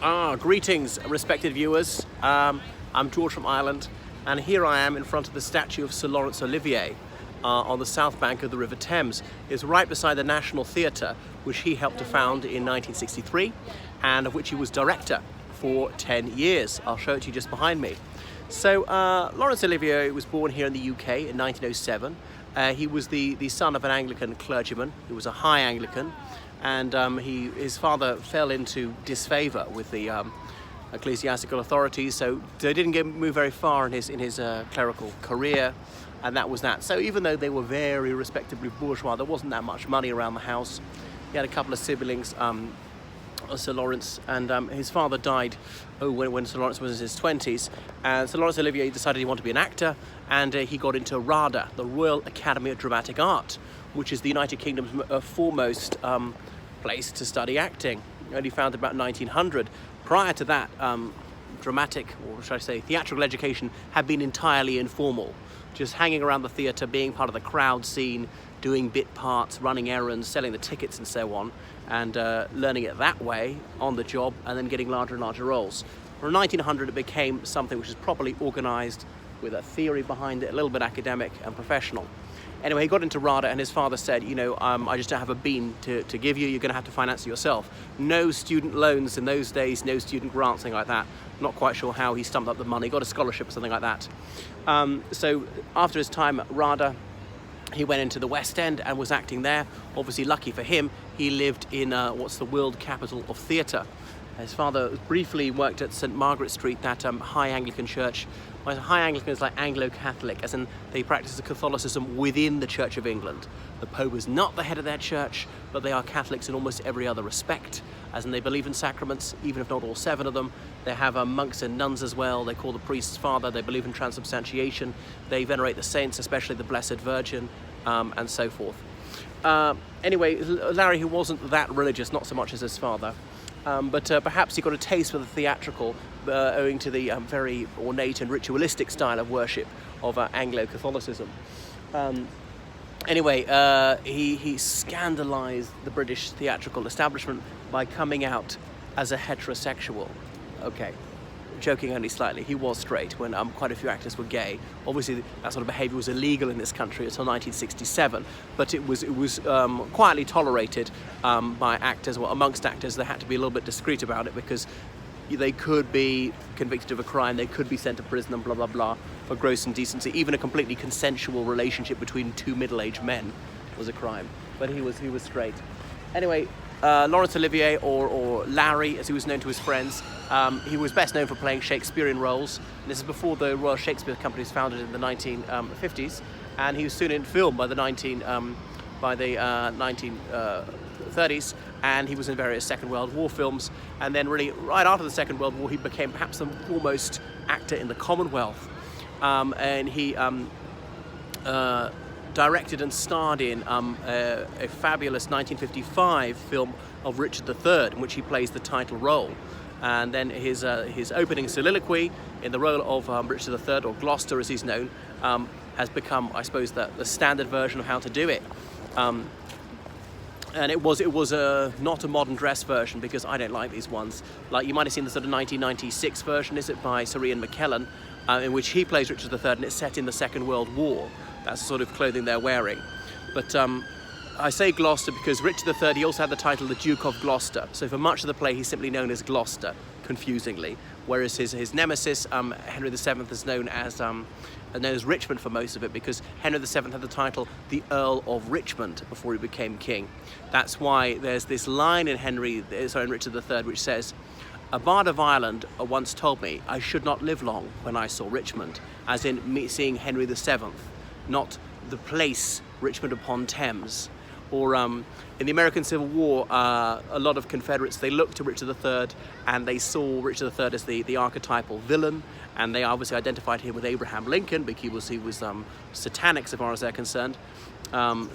Greetings, respected viewers. I'm George from Ireland, and here I am in front of the statue of Sir Laurence Olivier on the south bank of the River Thames. It's right beside the National Theatre, which he helped to found in 1963, and of which he was director for 10 years. I'll show it to you just behind me. So, Laurence Olivier was born here in the UK in 1907. He was the son of an Anglican clergyman. He was a high Anglican, and his father fell into disfavour with the ecclesiastical authorities, so they didn't move very far in his clerical career, and that was that. So even though they were very respectably bourgeois, there wasn't that much money around the house. He had a couple of siblings, Sir Laurence, and his father died when Sir Laurence was in his 20s, and Sir Laurence Olivier decided he wanted to be an actor, and he got into RADA, the Royal Academy of Dramatic Art, which is the United Kingdom's foremost place to study acting, only founded about 1900. Prior to that, dramatic, or should I say theatrical education had been entirely informal, just hanging around the theatre, being part of the crowd scene, doing bit parts, running errands, selling the tickets and so on, and learning it that way on the job, and then getting larger and larger roles. From 1900 it became something which is properly organised, with a theory behind it, a little bit academic and professional. Anyway, he got into RADA, and his father said, I just don't have a bean to give you, you're going to have to finance it yourself. No student loans in those days, no student grants, something like that. Not quite sure how he stumped up the money, got a scholarship or something like that. So after his time at RADA, he went into the West End and was acting there. Obviously, lucky for him, he lived in what's the world capital of theatre. His father briefly worked at St Margaret Street, that high Anglican church. Well, high Anglican is like Anglo-Catholic, as in they practice the Catholicism within the Church of England. The Pope is not the head of their church, but they are Catholics in almost every other respect, as in they believe in sacraments, even if not all 7 of them. They have monks and nuns as well. They call the priests Father. They believe in transubstantiation. They venerate the saints, especially the Blessed Virgin, and so forth. Anyway, Larry, who wasn't that religious, not so much as his father, but perhaps he got a taste for the theatrical owing to the very ornate and ritualistic style of worship of Anglo-Catholicism. Anyway, he scandalised the British theatrical establishment by coming out as a heterosexual. Okay, joking only slightly, he was straight when quite a few actors were gay. Obviously, that sort of behaviour was illegal in this country until 1967, but it was quietly tolerated by actors. Well, amongst actors, they had to be a little bit discreet about it, because they could be convicted of a crime, they could be sent to prison and blah blah blah for gross indecency. Even a completely consensual relationship between 2 middle-aged men was a crime, but he was straight. Anyway, Laurence Olivier, or Larry as he was known to his friends, he was best known for playing Shakespearean roles. And this is before the Royal Shakespeare Company was founded in the 1950s, and he was soon in film by the 1930s, and he was in various Second World War films. And then really right after the Second World War, he became perhaps the foremost actor in the Commonwealth, and he directed and starred in a fabulous 1955 film of Richard III, in which he plays the title role. And then his opening soliloquy in the role of Richard III, or Gloucester as he's known, has become, I suppose, the standard version of how to do it. And it was not a modern dress version, because I don't like these ones. Like, you might have seen the sort of 1996 version, is it, by Sir Ian McKellen, in which he plays Richard III, and it's set in the Second World War. That's the sort of clothing they're wearing. But I say Gloucester because Richard III, he also had the title the Duke of Gloucester. So for much of the play, he's simply known as Gloucester, confusingly. Whereas his nemesis, Henry VII, is known as Richmond for most of it, because Henry VII had the title the Earl of Richmond before he became king. That's why there's this line in Richard III, which says, "A bard of Ireland once told me I should not live long when I saw Richmond," as in me seeing Henry VII, not the place Richmond upon Thames. Or in the American Civil War, a lot of Confederates, they looked to Richard III and they saw Richard III as the archetypal villain, and they obviously identified him with Abraham Lincoln because he was satanic so far as they're concerned.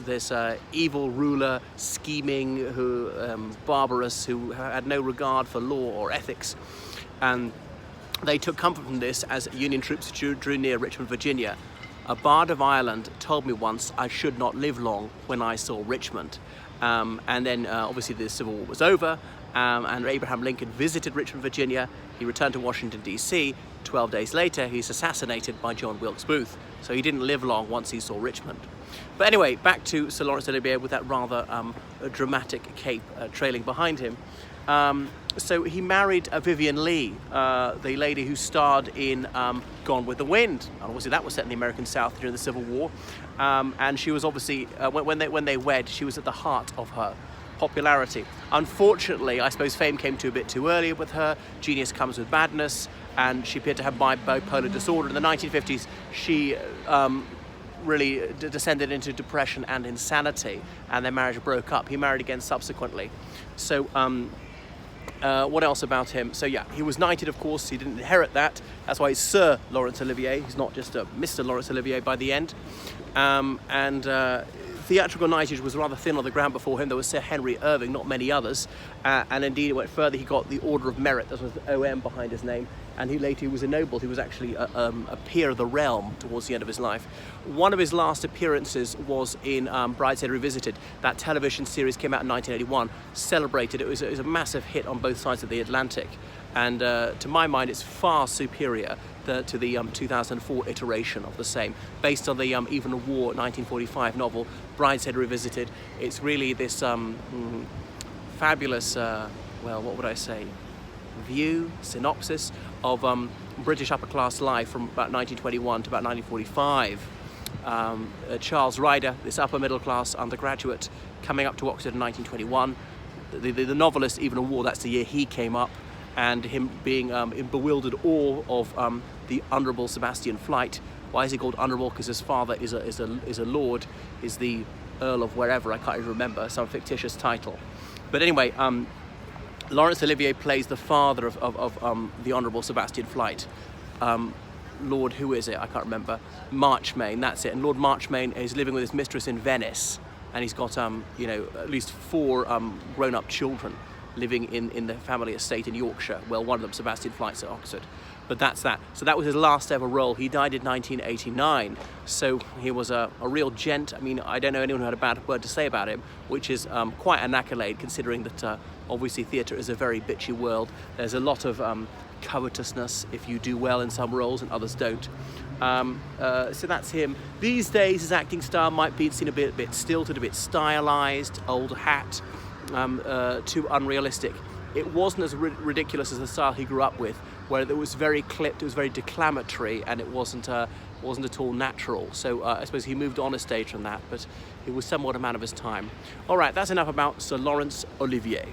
This evil ruler, scheming, barbarous, who had no regard for law or ethics. And they took comfort from this as Union troops drew near Richmond, Virginia. "A bard of Ireland told me once I should not live long when I saw Richmond." And then obviously the Civil War was over, and Abraham Lincoln visited Richmond, Virginia. He returned to Washington, D.C. 12 days later, he's assassinated by John Wilkes Booth. So he didn't live long once he saw Richmond. But anyway, back to Sir Laurence Olivier with that rather dramatic cape trailing behind him. So he married Vivian Leigh, the lady who starred in Gone with the Wind. And obviously that was set in the American South during the Civil War. And she was obviously, when they wed, she was at the heart of her popularity. Unfortunately, I suppose fame came a bit too early with her. Genius comes with madness, and she appeared to have bipolar disorder. In the 1950s, she really descended into depression and insanity, and their marriage broke up. He married again subsequently. So what else about him? So yeah, he was knighted, of course. He didn't inherit that. That's why he's Sir Laurence Olivier. He's not just Mr. Laurence Olivier by the end. Theatrical knightage was rather thin on the ground before him. There was Sir Henry Irving, not many others. And indeed, it went further. He got the Order of Merit. That was the OM behind his name. And he later was a noble. He was actually a peer of the realm towards the end of his life. One of his last appearances was in Brideshead Revisited. That television series came out in 1981, celebrated. It was a massive hit on both sides of the Atlantic. And to my mind, it's far superior to the 2004 iteration of the same. Based on the Even a War 1945 novel, Brideshead Revisited, it's really this fabulous, well, what would I say, synopsis of British upper-class life from about 1921 to about 1945. Charles Ryder, this upper-middle-class undergraduate, coming up to Oxford in 1921. The novelist Even a War, that's the year he came up, and him being in bewildered awe of the Honourable Sebastian Flyte. Why is he called Honourable? Because his father is a lord, is the Earl of wherever, I can't even remember, some fictitious title. But anyway, Laurence Olivier plays the father of the Honourable Sebastian Flyte. Lord, who is it? I can't remember. Marchmain, that's it. And Lord Marchmain is living with his mistress in Venice, and he's got at least 4 grown-up children living in the family estate in Yorkshire. Well, one of them, Sebastian Flyte's at Oxford. But that's that. So that was his last ever role. He died in 1989. So he was a real gent. I mean, I don't know anyone who had a bad word to say about him, which is quite an accolade, considering that obviously theatre is a very bitchy world. There's a lot of covetousness if you do well in some roles and others don't. So that's him. These days, his acting style might be seen a bit stilted, a bit stylized, old hat, too unrealistic. It wasn't as ridiculous as the style he grew up with, where it was very clipped, it was very declamatory, and it wasn't at all natural. So I suppose he moved on a stage from that, but he was somewhat a man of his time. All right, that's enough about Sir Laurence Olivier.